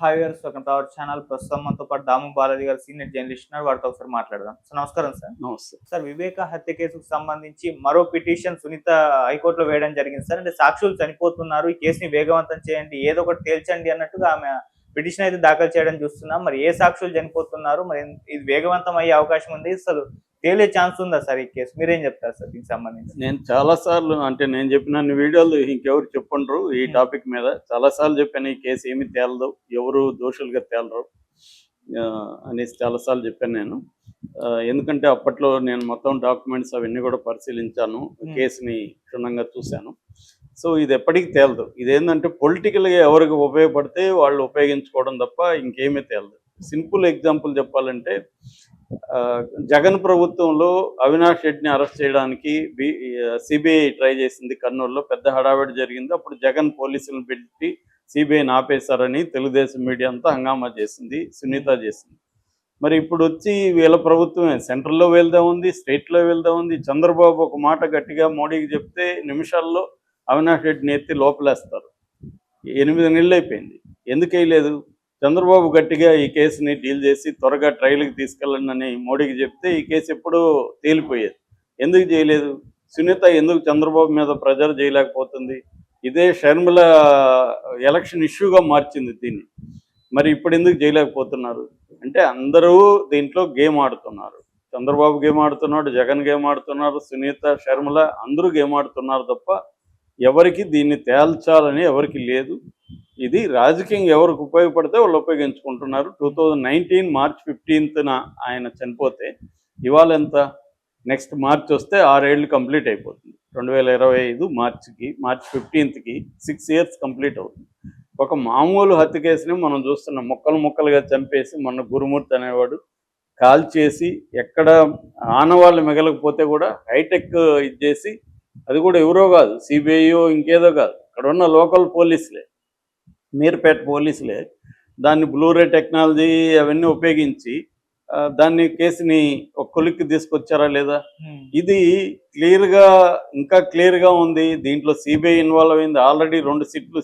Hi viewers, welcome to our channel. ప్రస్తుతం మనతో పాటు దాము బాలాజీ గారు సీనియర్ జర్నలిస్ట్ ఉన్నారు. వారితో ఒకసారి మాట్లాడదాం. సో నమస్కారం సార్. నమస్తే. సార్, వివేక హత్య కేసుకు సంబంధించి మరో పిటిషన్ సునీత హైకోర్టులో వేయడం జరిగింది సార్. అంటే సాక్షులు చనిపోతున్నారు, ఈ కేసుని వేగవంతం చేయండి, ఏదో ఒకటి తేల్చండి అన్నట్టుగా ఆమె పిటిషన్ అయితే దాఖలు చేయడం చూస్తున్నాం. మరి ఏ సాక్షులు చనిపోతున్నారు, మరి ఇది వేగవంతం అయ్యే అవకాశం ఉంది, అసలు తేలే ఛాన్స్ ఉందా సార్ ఈ కేసు? మీరేం చెప్తారు సార్ దీనికి సంబంధించి? నేను చాలా సార్లు నేను చెప్పిన వీడియోలు ఇంకెవరు చెప్పండ్రు ఈ టాపిక్ మీద. చాలా సార్లు చెప్పాను ఈ కేసు ఏమి తేలదు, ఎవరు దోషులుగా తేలరు అనేసి చాలాసార్లు చెప్పాను నేను. ఎందుకంటే అప్పట్లో నేను మొత్తం డాక్యుమెంట్స్ అవన్నీ కూడా పరిశీలించాను, కేసుని క్షుణ్ణంగా చూశాను. సో ఇది ఎప్పటికీ తేలదు. ఇదేంటంటే పొలిటికల్గా ఎవరికి ఉపయోగపడితే వాళ్ళు ఉపయోగించుకోవడం తప్ప ఇంకేమీ తేలదు. సింపుల్ ఎగ్జాంపుల్ చెప్పాలంటే, జగన్ ప్రభుత్వంలో అవినాష్ రెడ్డిని అరెస్ట్ చేయడానికి సిబిఐ ట్రై చేసింది. కర్నూలులో పెద్ద హడావిడి జరిగింది. అప్పుడు జగన్ పోలీసులను పెట్టి సిబిఐని ఆపేశారని తెలుగుదేశం మీడియా అంతా హంగామా చేసింది, సునీత చేసింది. మరి ఇప్పుడు వచ్చి వీళ్ళ ప్రభుత్వమే సెంట్రల్లో వెళ్దా ఉంది, స్టేట్లో వెళ్దా ఉంది. చంద్రబాబు ఒక మాట గట్టిగా మోడీకి చెప్తే నిమిషాల్లో అవినాష్ రెడ్డిని ఎత్తి లోపలేస్తారు. 8 నెలలు అయిపోయింది, ఎందుకు వేయలేదు? చంద్రబాబు గట్టిగా ఈ కేసుని డీల్ చేసి త్వరగా ట్రయల్కి తీసుకెళ్ళండి అని మోడీకి చెప్తే ఈ కేసు ఎప్పుడూ తేలిపోయేది. ఎందుకు చేయలేదు? సునీత ఎందుకు చంద్రబాబు మీద ప్రెజర్ చేయలేకపోతుంది? ఇదే షర్మిల ఎలక్షన్ ఇష్యూగా మార్చింది దీన్ని. మరి ఇప్పుడు ఎందుకు చేయలేకపోతున్నారు అంటే, అందరూ దీంట్లో గేమ్ ఆడుతున్నారు. చంద్రబాబు గేమ్ ఆడుతున్నాడు, జగన్ గేమ్ ఆడుతున్నారు, సునీత, షర్మిల అందరూ గేమ్ ఆడుతున్నారు తప్ప ఎవరికి దీన్ని తేల్చాలని ఎవరికి లేదు. ఇది రాజకీయం ఎవరికి ఉపయోగపడితే వాళ్ళు ఉపయోగించుకుంటున్నారు. 2019 మార్చ్ 15న ఆయన చనిపోతే ఇవాళ ఎంత? నెక్స్ట్ మార్చ్ వస్తే 6 ఏళ్ళు కంప్లీట్ అయిపోతుంది. 2025 మార్చ్ 15కి 6 ఇయర్స్ కంప్లీట్ అవుతుంది. ఒక మామూలు హత్య కేసుని మనం చూస్తున్నాం. ముక్కలు ముక్కలుగా చంపేసి మొన్న గురుమూర్తి అనేవాడు కాల్చేసి ఎక్కడ ఆనవాళ్ళు మిగలకపోతే కూడా హైటెక్ ఇచ్చేసి, అది కూడా ఎవరో కాదు, సిబిఐయో ఇంకేదో కాదు, అక్కడ ఉన్న లోకల్ పోలీసులే, మీర్పేట పోలీసులే దాన్ని బ్లూరే టెక్నాలజీ అవన్నీ ఉపయోగించి దాన్ని కేసుని ఒక కొలిక్కి తీసుకొచ్చారా లేదా? ఇది క్లియర్గా, ఇంకా క్లియర్గా ఉంది. దీంట్లో సిబిఐ ఇన్వాల్వ్ అయింది. ఆల్రెడీ 2 సిట్లు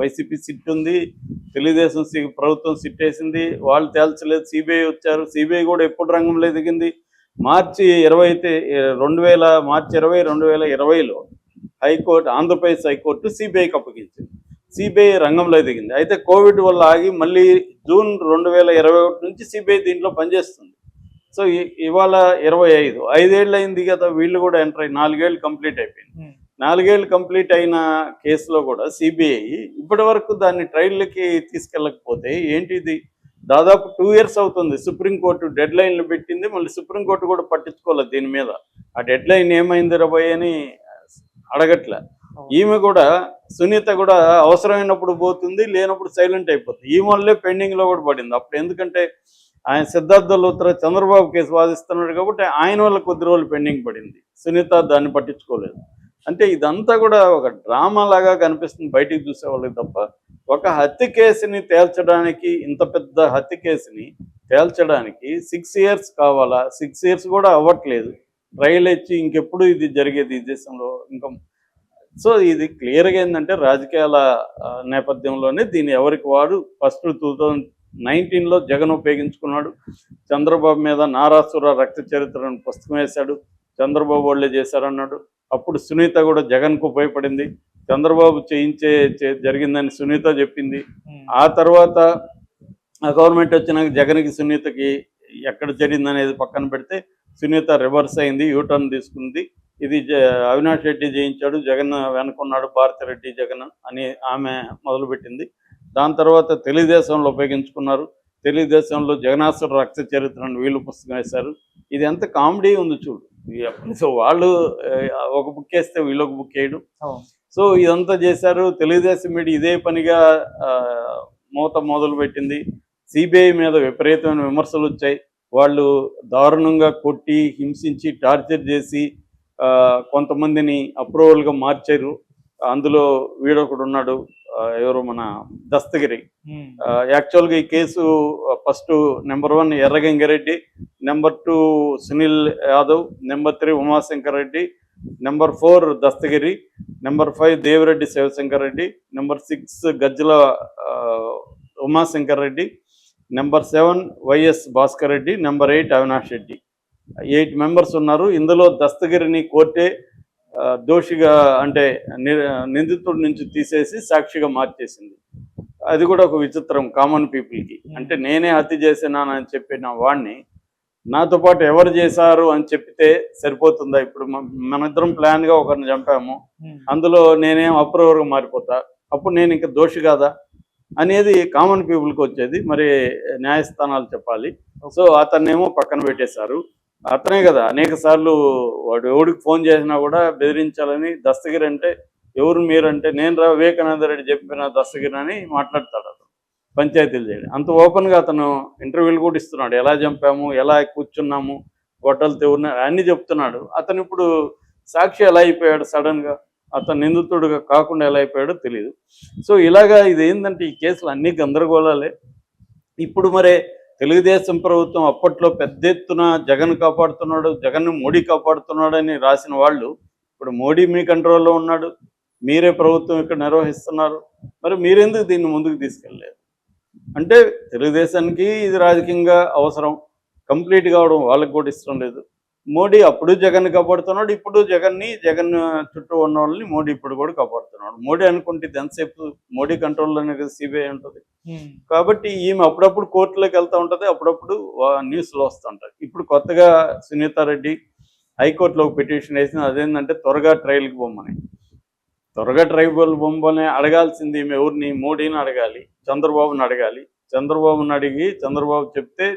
వైసీపీ సిట్ ఉంది, తెలుగుదేశం ప్రభుత్వం సిట్ వేసింది, వాళ్ళు తేల్చలేదు. సిబిఐ వచ్చారు. సిబిఐ కూడా ఎప్పుడు రంగంలో దిగింది? మార్చి 20, 2020లో హైకోర్టు, ఆంధ్రప్రదేశ్ హైకోర్టు సిబిఐకి అప్పగించింది. సిబిఐ రంగంలో దిగింది. అయితే కోవిడ్ వల్ల ఆగి మళ్ళీ జూన్ 2021 నుంచి సిబిఐ దీంట్లో పనిచేస్తుంది. సో ఇవాళ 25, 5 ఏళ్ళు అయింది కదా, వీళ్ళు కూడా ఎంటర్ అయ్యి 4 ఏళ్ళు కంప్లీట్ అయిపోయింది. 4 ఏళ్ళు కంప్లీట్ అయిన కేసులో కూడా సిబిఐ ఇప్పటి వరకు దాన్ని ట్రయల్కి తీసుకెళ్ళకపోతే ఏంటిది? దాదాపు 2 ఇయర్స్ అవుతుంది. సుప్రీంకోర్టు డెడ్ లైన్లు పెట్టింది, మళ్ళీ సుప్రీంకోర్టు కూడా పట్టించుకోలేదు దీని మీద. ఆ డెడ్ లైన్ ఏమైంది రాబోయ్ అని అడగట్లే. ఈమె కూడా, సునీత కూడా అవసరమైనప్పుడు పోతుంది, లేనప్పుడు సైలెంట్ అయిపోతుంది. ఈ వల్లే పెండింగ్లో కూడా పడింది. అప్పుడు ఎందుకంటే ఆయన సిద్ధార్థ లూత్రా చంద్రబాబు కేసు వాదిస్తున్నాడు కాబట్టి ఆయన వల్ల కొద్ది రోజులు పెండింగ్ పడింది. సునీత దాన్ని పట్టించుకోలేదు. అంటే ఇదంతా కూడా ఒక డ్రామా లాగా కనిపిస్తుంది బయటికి చూసే వాళ్ళకి తప్ప, ఒక హత్య కేసుని తేల్చడానికి, ఇంత పెద్ద హత్య కేసుని తేల్చడానికి 6 ఇయర్స్ కావాలా? 6 ఇయర్స్ కూడా అవ్వట్లేదు. ట్రయల్ ఇచ్చి ఇంకెప్పుడు ఇది జరిగేది ఈ దేశంలో ఇంకా. సో ఇది క్లియర్గా ఏంటంటే, రాజకీయాల నేపథ్యంలోనే దీన్ని ఎవరికి వాడు ఫస్ట్ 2019లో జగన్ ఉపయోగించుకున్నాడు. చంద్రబాబు మీద నారాసుర రక్త చరిత్రను పుస్తకం వేశాడు, చంద్రబాబు వాళ్ళే చేశారన్నాడు. అప్పుడు సునీత కూడా జగన్కు ఉపయోగపడింది. చంద్రబాబు జరిగిందని సునీత చెప్పింది. ఆ తర్వాత ఆ గవర్నమెంట్ వచ్చినాక జగన్కి సునీతకి ఎక్కడ జరిగిందనేది పక్కన పెడితే, సునీత రివర్స్ అయింది, యూటర్న్ తీసుకుంది. ఇది అవినాష్ రెడ్డి జయించాడు, జగన్ వెనుకున్నాడు, భారతిరెడ్డి జగన్ అని ఆమె మొదలుపెట్టింది. దాని తర్వాత తెలుగుదేశంలో ఉపయోగించుకున్నారు. తెలుగుదేశంలో జగనాసుర రక్త చరిత్రను వీళ్ళు పుస్తకం వేశారు. ఇది ఎంత కామెడీ ఉంది చూడు. సో వాళ్ళు ఒక బుక్ వేస్తే వీళ్ళు ఒక బుక్ వేయడం. సో ఇదంతా చేశారు. తెలుగుదేశం మీడియా ఇదే పనిగా మూత మొదలుపెట్టింది. సిబిఐ మీద విపరీతమైన విమర్శలు వచ్చాయి. వాళ్ళు దారుణంగా కొట్టి, హింసించి, టార్చర్ చేసి కొంతమందిని అప్రూవల్గా మార్చారు. అందులో వీడొకడు ఉన్నాడు, ఎవరు, మన దస్తగిరి. యాక్చువల్గా ఈ case first number 1 Erra Ganga Reddy, number 2 Sunil Yadav, number 3 Umashankar Reddy, number 4 Dastagiri, number 5 Devireddy Shivashankar Reddy, number 6 Gajjala Umashankar Reddy, number 7 YS Bhaskar Reddy, number 8 Avinash Reddy. 8 members ఉన్నారు. ఇందులో దస్తగిరిని కోర్టే దోషిగా అంటే నిందితుడి నుంచి తీసేసి సాక్షిగా మార్చేసింది. అది కూడా ఒక విచిత్రం కామన్ పీపుల్కి. అంటే నేనే హత్య చేసినానని చెప్పిన వాడిని నాతో పాటు ఎవరు చేశారు అని చెప్పితే సరిపోతుందా? ఇప్పుడు మనిద్దరం ప్లాన్గా ఒకరిని చంపాము, అందులో నేనేం అప్రూవర్గా మారిపోతా, అప్పుడు నేను ఇంకా దోషి కాదా అనేది కామన్ పీపుల్కి వచ్చేది. మరి న్యాయస్థానాలు చెప్పాలి. సో అతన్నేమో పక్కన పెట్టేశారు. అతనే కదా అనేక సార్లు వాడు ఎవడికి ఫోన్ చేసినా కూడా బెదిరించాలని, దస్తగిరి అంటే ఎవరు మీరంటే నేను వివేకానంద రెడ్డి చెప్పిన దస్తగిరి అని మాట్లాడతాడు అతను, పంచాయతీలు చేయడం. అంత ఓపెన్గా అతను ఇంటర్వ్యూలు కూడా ఇస్తున్నాడు. ఎలా చంపాము, ఎలా కూర్చున్నాము, గొడ్డలతో ఎవరిన అన్నీ చెప్తున్నాడు. అతను ఇప్పుడు సాక్షి ఎలా అయిపోయాడు సడన్గా, అతను నిందితుడుగా కాకుండా ఎలా అయిపోయాడో తెలియదు. సో ఇలాగా ఇది ఏంటంటే ఈ కేసులు అన్నీ గందరగోళాలే. ఇప్పుడు మరే తెలుగుదేశం ప్రభుత్వం అప్పట్లో పెద్ద ఎత్తున జగన్ కాపాడుతున్నాడు, జగన్ మోడీ కాపాడుతున్నాడు అని రాసిన వాళ్ళు ఇప్పుడు మోడీ మీ కంట్రోల్లో ఉన్నాడు, మీరే ప్రభుత్వం ఇక్కడ నిర్వహిస్తున్నారు, మరి మీరెందుకు దీన్ని ముందుకు తీసుకెళ్ళలేదు? అంటే తెలుగుదేశానికి ఇది రాజకీయంగా అవసరం, కంప్లీట్ కావడం వాళ్ళకి కూడా ఇష్టం లేదు. మోడీ అప్పుడు జగన్ కాపాడుతున్నాడు, ఇప్పుడు జగన్ చుట్టూ ఉన్న వాళ్ళని మోడీ ఇప్పుడు కూడా కాపాడుతున్నాడు. మోడీ అనుకుంటే ఎంతసేపు మోడీ కంట్రోల్లోనే కదా సిబిఐ ఉంటుంది. కాబట్టి ఈమె అప్పుడప్పుడు కోర్టులోకి వెళ్తూ ఉంటుంది, అప్పుడప్పుడు న్యూస్లో వస్తుంటాయి. ఇప్పుడు కొత్తగా సునీతారెడ్డి హైకోర్టులో పిటిషన్ వేసింది. అదేంటంటే త్వరగా ట్రయల్కి బొమ్మని, త్వరగా ట్రైబల్ బొమ్మని అడగాల్సింది ఈమె ఎవరిని? మోడీని అడగాలి, చంద్రబాబుని అడగాలి. చంద్రబాబుని అడిగి చంద్రబాబు చెప్తే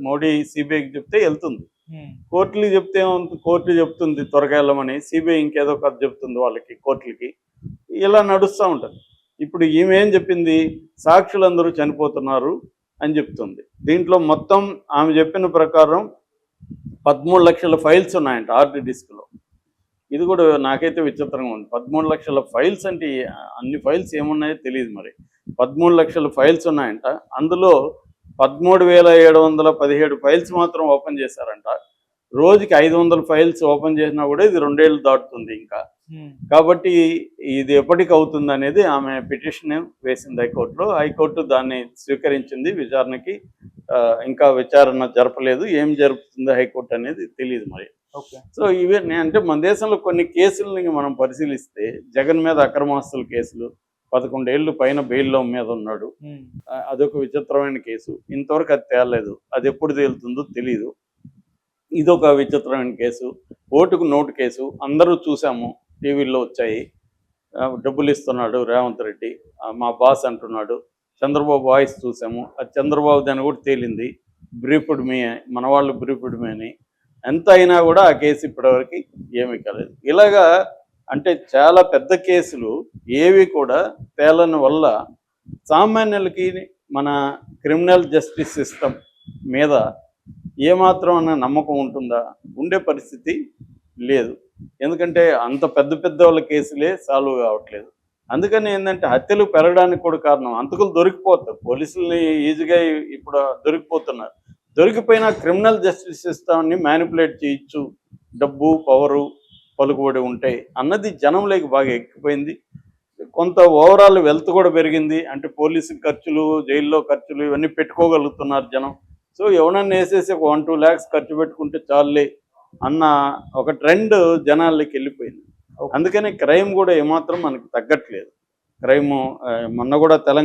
మోడీ సిబిఐకి చెప్తే వెళ్తుంది. కోర్టులు చెప్తే కోర్టు చెప్తుంది త్వరగా వెళ్ళమని, సిబిఐ ఇంకేదో కథ చెప్తుంది వాళ్ళకి, కోర్టులకి. ఇలా నడుస్తూ ఉంటుంది. ఇప్పుడు ఈమె ఏం చెప్పింది? సాక్షులందరూ చనిపోతున్నారు అని చెప్తుంది. దీంట్లో మొత్తం ఆమె చెప్పిన ప్రకారం 13 లక్షల ఫైల్స్ ఉన్నాయంట హార్డ్ డిస్క్లో. ఇది కూడా నాకైతే విచిత్రంగా ఉంది. 13 లక్షల ఫైల్స్ అంటే అన్ని ఫైల్స్ ఏమున్నాయో తెలియదు. మరి 13 లక్షల ఫైల్స్ ఉన్నాయంట. అందులో 13,717 ఫైల్స్ మాత్రం ఓపెన్ చేశారంట. రోజుకి 500 ఫైల్స్ ఓపెన్ చేసినా కూడా ఇది 2 ఏళ్ళు దాటుతుంది ఇంకా. కాబట్టి ఇది ఎప్పటికి అవుతుంది అనేది ఆమె పిటిషన్ వేసింది హైకోర్టులో. హైకోర్టు దాన్ని స్వీకరించింది. విచారణకి ఇంకా విచారణ జరపలేదు. ఏం జరుపుతుందో హైకోర్టు అనేది తెలియదు మరి. సో ఇవే అంటే మన దేశంలో కొన్ని కేసులని మనం పరిశీలిస్తే జగన్ మీద అక్రమాస్తుల కేసులు 11 ఏళ్ళు పైన బెయిల్లో మీద ఉన్నాడు. అదొక విచిత్రమైన కేసు. ఇంతవరకు అది తేలలేదు. అది ఎప్పుడు తేలుతుందో తెలియదు. ఇదొక విచిత్రమైన కేసు. ఓటుకు నోటు కేసు అందరూ చూసాము, టీవీల్లో వచ్చాయి. డబ్బులు ఇస్తున్నాడు రేవంత్ రెడ్డి, మా బాస్ అంటున్నాడు. చంద్రబాబు వాయిస్ చూసాము, అది చంద్రబాబు దాన్ని కూడా తేలింది. బ్రీఫ్డ్ మీ, మన వాళ్ళు బ్రీఫ్డ్ మీ అని. ఎంత అయినా కూడా ఆ కేసు ఇప్పటివరకు ఏమీ కాలేదు. ఇలాగా అంటే చాలా పెద్ద కేసులు ఏవి కూడా తేలని వల్ల సామాన్యులకి మన క్రిమినల్ జస్టిస్ సిస్టమ్ మీద ఏమాత్రం అన్న నమ్మకం ఉంటుందా? ఉండే పరిస్థితి లేదు. ఎందుకంటే అంత పెద్ద పెద్ద వాళ్ళ కేసులే సాల్వ్ కావట్లేదు. అందుకని ఏంటంటే హత్యలు పెరగడానికి కూడా కారణం హంతకులు దొరికిపోతారు. పోలీసుల్ని ఈజీగా ఇప్పుడు దొరికిపోతున్నారు. దొరికిపోయిన క్రిమినల్ జస్టిస్ సిస్టమ్ని మ్యానిపులేట్ చేయొచ్చు, డబ్బు పవరు పలుకుబడి ఉంటాయి అన్నది జనంలోకి బాగా ఎక్కిపోయింది. కొంత ఓవరాల్ వెల్త్ కూడా పెరిగింది. అంటే పోలీసు ఖర్చులు, జైల్లో ఖర్చులు ఇవన్నీ పెట్టుకోగలుగుతున్నారు జనం. సో ఎవరన్నా వేసేసి ఒక 1-2 lakhs ఖర్చు పెట్టుకుంటే చాలులే అన్న ఒక ట్రెండ్ జనాల్లోకి వెళ్ళిపోయింది. అందుకని క్రైమ్ కూడా ఏమాత్రం మనకి తగ్గట్లేదు. క్రైమ్ మొన్న కూడా తెలంగాణ